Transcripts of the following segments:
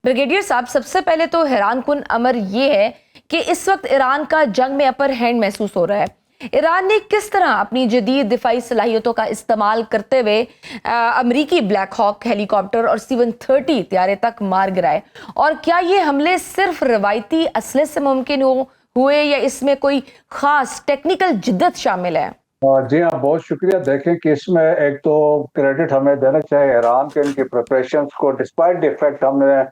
Brigadier साहब, सबसे पहले तो हैरान कुन अमर ये है कि इस वक्त ईरान का जंग में अपर हैंड महसूस हो रहा है। ईरान ने किस तरह अपनी जदीद दिफाई सलाहियतों का इस्तेमाल करते हुए अमरीकी ब्लैक हॉक हेलीकॉप्टर और C-130 त्यारे तक मार गिराए, और क्या ये हमले सिर्फ रवायती असले से मुमकिन हुए या इसमें कोई खास टेक्निकल जिद्दत शामिल है? जी हाँ, बहुत शुक्रिया। देखें कि इसमें एक तो क्रेडिट हमें देना चाहिए ईरान के इनकी प्रिपरेशंस को। डिस्पाइट द फैक्ट हमने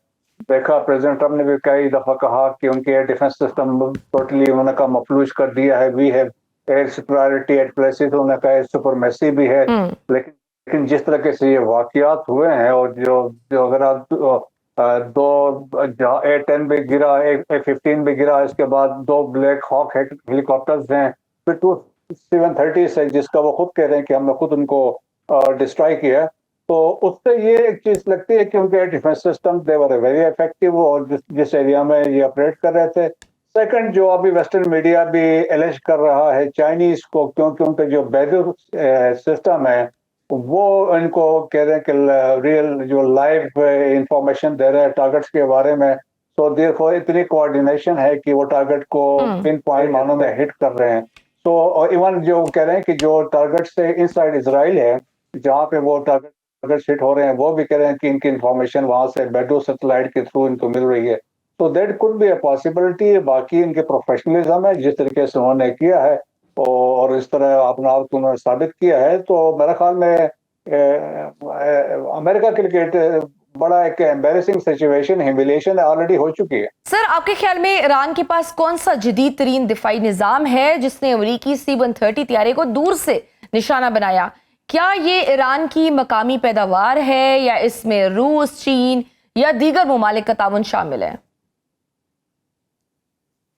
देखा, प्रेसिडेंट ट्रम्प ने भी कई दफ़ा कहा कि उनके एयर डिफेंस सिस्टम टोटली उन्होंने कहा मफलूज कर दिया है। We have air superiority at places, उन्होंने कहा एयर सुपरमेसी भी है। लेकिन जिस तरीके से ये वाकयात हुए हैं, और जो जो अगर आप दो A-10 भी गिरा, A-15 भी गिरा, इसके बाद दो ब्लैक हॉक हेलीकॉप्टर्स हैं, फिर C-130 है जिसका वो खुद कह रहे हैं कि हमने खुद उनको डिस्ट्रॉय किया। तो उससे ये एक चीज लगती है कि उनके defence system they were very effective, और जिस एरिया में ये ऑपरेट कर रहे थे। सेकंड, जो अभी वेस्टर्न मीडिया भी एलिज कर रहा है चाइनीज को, क्योंकि उनका जो बैडर सिस्टम है वो इनको कह रहे हैं कि रियल जो लाइव इंफॉर्मेशन दे रहे हैं टारगेट्स के बारे में। तो देयरफॉर इतनी कोऑर्डिनेशन है कि वो टारगेट को पिन पॉइंट मानों में हिट कर रहे हैं। तो और इवन जो कह रहे हैं कि जो टारगेट से इनसाइड इजराइल है, जहाँ पे वो टारगेट हिट हो रहे हैं, वो भी कह रहे हैं कि इनकी इंफॉर्मेशन वहां से बेडो सैटेलाइट के थ्रू इनको मिल रही है। तो that could be a possibility. बाकी इनके प्रोफेशनलिज्म है जिस तरीके से उन्होंने किया है, और इस तरह अपना आप उन्होंने साबित किया है। तो मेरे ख्याल में अमेरिका के लिए बड़ा एक एम्बेरसिंग सिचुएशन, ह्यूमिलिएशन ऑलरेडी हो चुकी है। सर, आपके ख्याल में ईरान के पास कौन सा जदीद तरीन दिफाई निजाम है जिसने अमरीकी C-130 त्यारे को दूर से निशाना बनाया? क्या ये ईरान की मकामी पैदावार है या इसमें रूस, चीन या दीगर ममालिक का ताउन शामिल है?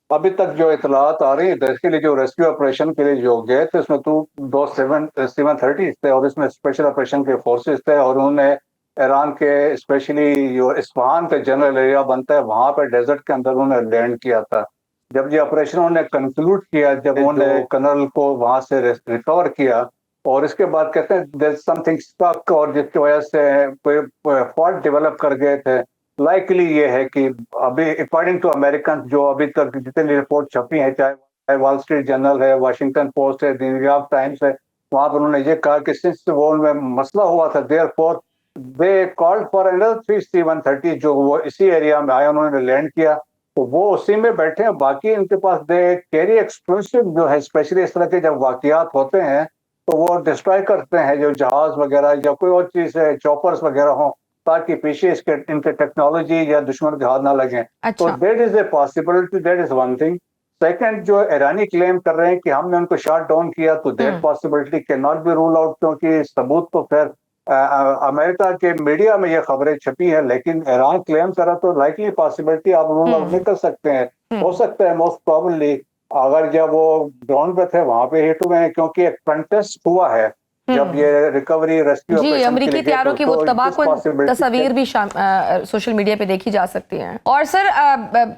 अभी तक जो इतलात आ रही है, इसके लिए जो रेस्क्यू ऑपरेशन के लिए जो गए थे, उसमें तो दो C-130 थे, और इसमें स्पेशल ऑपरेशन के फोर्सेस थे, और उन्होंने ईरान के स्पेशली जो इस्फहान का जनरल एरिया बनता है वहां पर डेजर्ट के अंदर उन्होंने लैंड किया था। जब ये ऑपरेशन उन्होंने कंक्लूड किया, जब उन्होंने कर्नल को वहां से रिकवर किया, और इसके बाद कहते हैं देयर समथिंग स्टक, और जिसकी वजह से कोई फॉल्ट डेवलप कर गए थे। लाइकली ये है कि अभी अकॉर्डिंग टू अमेरिकन, जो अभी तक जितनी रिपोर्ट छपी है, चाहे वॉल स्ट्रीट जर्नल है, वाशिंगटन पोस्ट है, न्यूयॉर्क टाइम्स है, वहां पर उन्होंने ये कहा कि सिंस वो उनमें मसला हुआ था, therefore they called for another 3 C-130 जो वो इसी एरिया में आया, उन्होंने लैंड किया। तो वो उसी में बैठे हैं। बाकी इनके पास दे कैरी एक्सप्लोसिव जो है, स्पेशली इस तरह के जब वाकयात होते हैं तो वो डिस्ट्रॉय करते हैं, जो जहाज वगैरह या कोई और चीज है, चॉपर्स वगैरह हो, ताकि पीछे इसके इनके टेक्नोलॉजी या दुश्मन के हाथ ना लगे। तो that is a possibility, that is one thing. Second, जो ईरानी क्लेम कर रहे हैं कि हमने उनको शॉट डाउन किया, तो that possibility can not be rule out, क्योंकि सबूत तो फिर अमेरिका के मीडिया में ये खबरें छपी हैं, लेकिन ईरान क्लेम करा तो लाइकली पॉसिबिलिटी आप रूल आउट नहीं कर सकते हैं। हो सकता है मोस्ट प्रोबेबली अगर जब वो ग्राउंड पे थे वहां पे हिट हुए हैं, क्योंकि एक कंटेस्ट हुआ है जब ये रिकवरी रेस्क्यू जी, अमेरिकी त्यारों की वो तबाहकुन तस्वीर भी सोशल मीडिया पे देखी जा सकती हैं। और सर,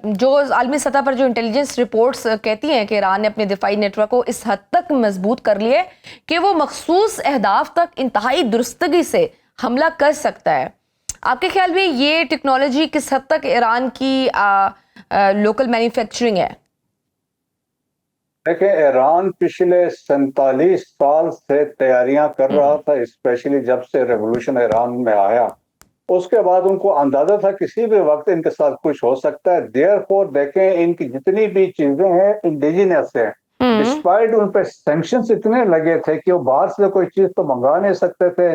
जो आलमी सतह पर जो इंटेलिजेंस रिपोर्ट्स कहती हैं कि ईरान ने अपने दिफाई नेटवर्क को इस हद तक मजबूत कर लिए कि वो मखसूस अहदाफ तक इंतहाई दुरुस्तगी से हमला कर सकता है। आपके ख्याल में ये टेक्नोलॉजी किस हद तक ईरान की लोकल मैन्युफैक्चरिंग है? देखिए, ईरान पिछले 47 साल से तैयारियां कर रहा था, स्पेशली जब से रेवोल्यूशन ईरान में आया। उसके बाद उनको अंदाजा था किसी भी वक्त इनके साथ कुछ हो सकता है। देयरफॉर देखें, इनकी जितनी भी चीजें हैं इंडिजिनस है, डिस्पाइट उन पे सैंक्शंस इतने लगे थे कि वो बाहर से कोई चीज तो मंगा नहीं सकते थे,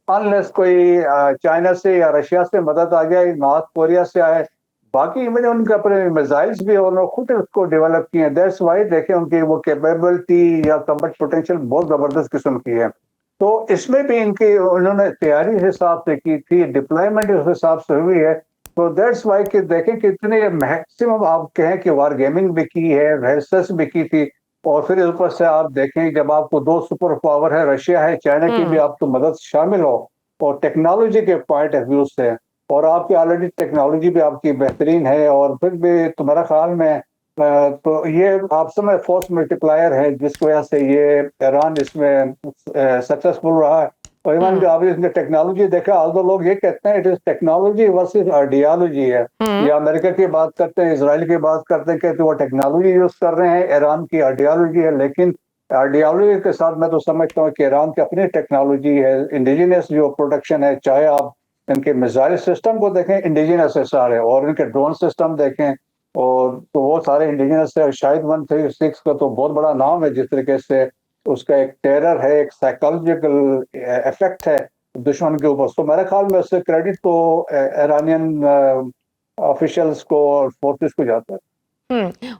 अनलेस कोई चाइना से या रशिया से मदद आ जाए, नॉर्थ कोरिया से आए। बाकी मैंने उनके अपने मिसाइल्स भी और खुद उसको डेवलप किए हैं। दैट्स वाई देखें उनकी वो कैपेबिलिटी या कम्बट पोटेंशियल बहुत जबरदस्त किस्म की है। तो इसमें भी इनकी उन्होंने तैयारी हिसाब से की थी, डिप्लॉयमेंट उस हिसाब से हुई है। तो दैट्स वाई कि देखें कि इतने मैक्सिमम आप कहें कि वार गेमिंग भी की है, रिसर्च भी की थी, और फिर ऊपर से आप देखें जब आपको दो सुपर पावर है, रशिया है, चाइना की भी आपको मदद शामिल हो, और टेक्नोलॉजी के पॉइंट ऑफ व्यू से, और आपकी ऑलरेडी टेक्नोलॉजी भी आपकी बेहतरीन है, और फिर भी तुम्हारा ख्याल में तो ये आप समय फोर्स मल्टीप्लायर है जिसकी वजह से ये ईरान इसमें सक्सेसफुल रहा है। और इवन आप इसमें टेक्नोलॉजी देखा, आल्दो लोग ये कहते हैं it is technology versus ideology है। ये अमेरिका की बात करते हैं, इसराइल की बात करते हैं, कहते वो टेक्नोलॉजी यूज कर रहे हैं, ईरान की आइडियोलॉजी है। लेकिन आइडियोलॉजी के साथ मैं तो समझता हूँ कि ईरान की अपनी टेक्नोलॉजी है, इंडिजिनस जो प्रोडक्शन है, चाहे आप इनके मिसाइल सिस्टम को देखें इंडिजिनस है सारे, और इनके ड्रोन सिस्टम देखें और तो वो सारे इंडिजिनस है। शायद 136 का तो बहुत बड़ा नाम है, जिस तरीके से उसका एक टेरर है, एक साइकोलॉजिकल इफेक्ट है दुश्मन के ऊपर। तो मेरे ख्याल में उससे क्रेडिट तो ईरानियन ऑफिशियल्स को और फोर्सेस को जाता है।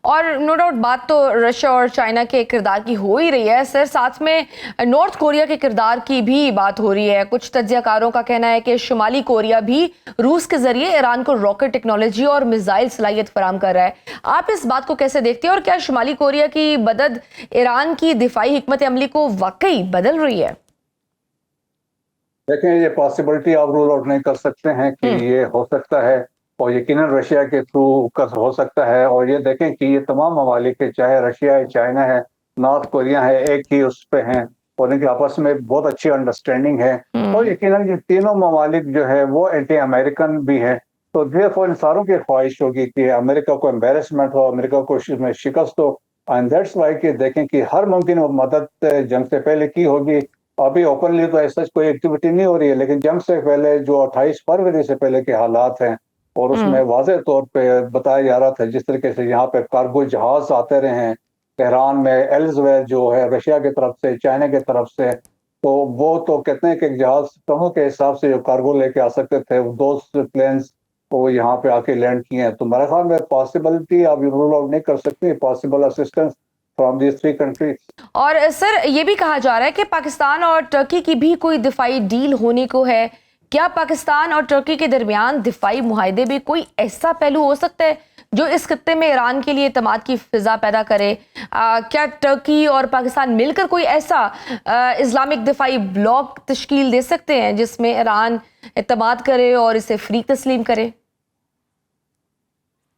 और नो डाउट बात तो रशिया और चाइना के किरदार की हो ही रही है सर, साथ में नॉर्थ कोरिया के किरदार की भी बात हो रही है। कुछ तज्जियाकारों का कहना है कि शुमाली कोरिया भी रूस के जरिए ईरान को रॉकेट टेक्नोलॉजी और मिसाइल सलाहियत फराहम कर रहा है। आप इस बात को कैसे देखते हैं, और क्या शुमाली कोरिया की मदद ईरान की दिफाई हिकमत अमली को वाकई बदल रही है? देखें, ये पॉसिबिलिटी आप रूल आउट नहीं कर सकते हैं कि ये हो सकता है, और यकीनन रशिया के थ्रू हो सकता है। और ये देखें कि ये तमाम ममालिक है, चाहे रशिया है, चाइना है, नॉर्थ कोरिया है, एक ही उस पे हैं और इनके आपस में बहुत अच्छी अंडरस्टैंडिंग है। और यकीनन ये तीनों ममालिक जो है वो एंटी अमेरिकन भी है। तो देयरफॉर इन सारों की ख्वाहिश होगी कि अमेरिका को एम्बेरसमेंट हो, अमेरिका को शिकस्त हो। एंड दैट्स वाई कि देखें कि हर मुमकिन मदद जंग से पहले की होगी। अभी ओपनली तो ऐसा कोई एक्टिविटी नहीं हो रही है, लेकिन जंग से पहले जो 28 फरवरी से पहले के हालात हैं, और उसमें वाज़ेह तौर पे बताया जा रहा था जिस तरीके से यहाँ पे कार्गो जहाज आते रहे हैं तेहरान में, एल्सवेयर जो है रशिया की तरफ से, चाइना की तरफ से, तो वो तो कहते हैं कि जहाज समूह के हिसाब से जो कार्गो लेके आ सकते थे, दो प्लेन्स वो यहाँ पे आके लैंड किए हैं। तो मेरे ख्याल में पॉसिबिलिटी आप रूल आउट नहीं कर सकते, possible assistance from these 3 countries. और सर ये भी कहा जा रहा है कि पाकिस्तान और तुर्की की भी कोई दिफाई डील होने को है। क्या पाकिस्तान और तुर्की के दरमियान दिफाई मुआहदे में कोई ऐसा पहलू हो सकता है जो इस खत्ते में ईरान के लिए एतमाद की फिजा पैदा करे? क्या तुर्की और पाकिस्तान मिलकर कोई ऐसा इस्लामिक दिफाई ब्लॉक तश्कील दे सकते हैं जिसमें ईरान एतमाद करे और इसे फ्री तस्लीम करे?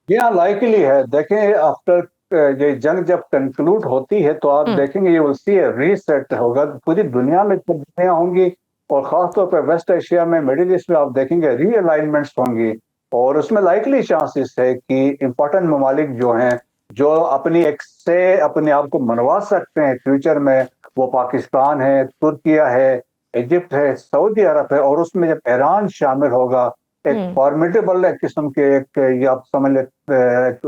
ये लाइकली है। देखें, आफ्टर ये जंग जब कंक्लूड होती है तो आप देखेंगे ये विल सी रीसेट होगा, पूरी दुनिया में तब्दीलियां होंगी, और खासतौर पर वेस्ट एशिया में, मिडिल ईस्ट में आप देखेंगे रीअलाइनमेंट्स होंगी। और उसमें लाइकली चांसेस है कि इंपॉर्टेंट ममालिक जो हैं, जो अपनी एक से अपने आप को मनवा सकते हैं फ्यूचर में, वो पाकिस्तान है, तुर्किया है, इजिप्ट है, सऊदी अरब है, और उसमें जब ईरान शामिल होगा एक फॉर्मिडेबल किस्म के एक ये आप समझ ले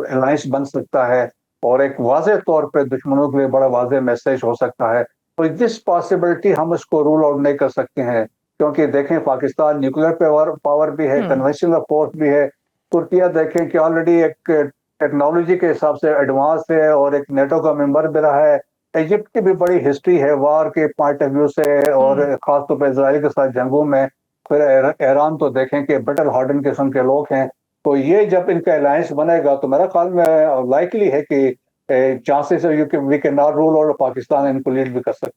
अलायंस बन सकता है, और एक वाज़ेह तौर पे दुश्मनों के लिए बड़ा वाज़ेह मैसेज हो सकता है। तो दिस पॉसिबिलिटी हम इसको रूल आउट नहीं कर सकते हैं, क्योंकि देखें पाकिस्तान न्यूक्लियर पावर भी है, कन्वेंशनल फोर्स भी है। तुर्किया देखें कि ऑलरेडी एक टेक्नोलॉजी के हिसाब से एडवांस है और एक नेटो का मेंबर भी रहा है। इजिप्ट की भी बड़ी हिस्ट्री है वार के पॉइंट ऑफ व्यू से, और खासतौर पर इजराइल के साथ जंगों में। फिर ईरान तो देखें कि बैटल हार्डन किस्म के लोग हैं। तो ये जब इनका अलायंस बनेगा तो मेरा ख्याल में लाइकली है कि chances we can not rule out Pakistan इनको लीड भी कर सकता है।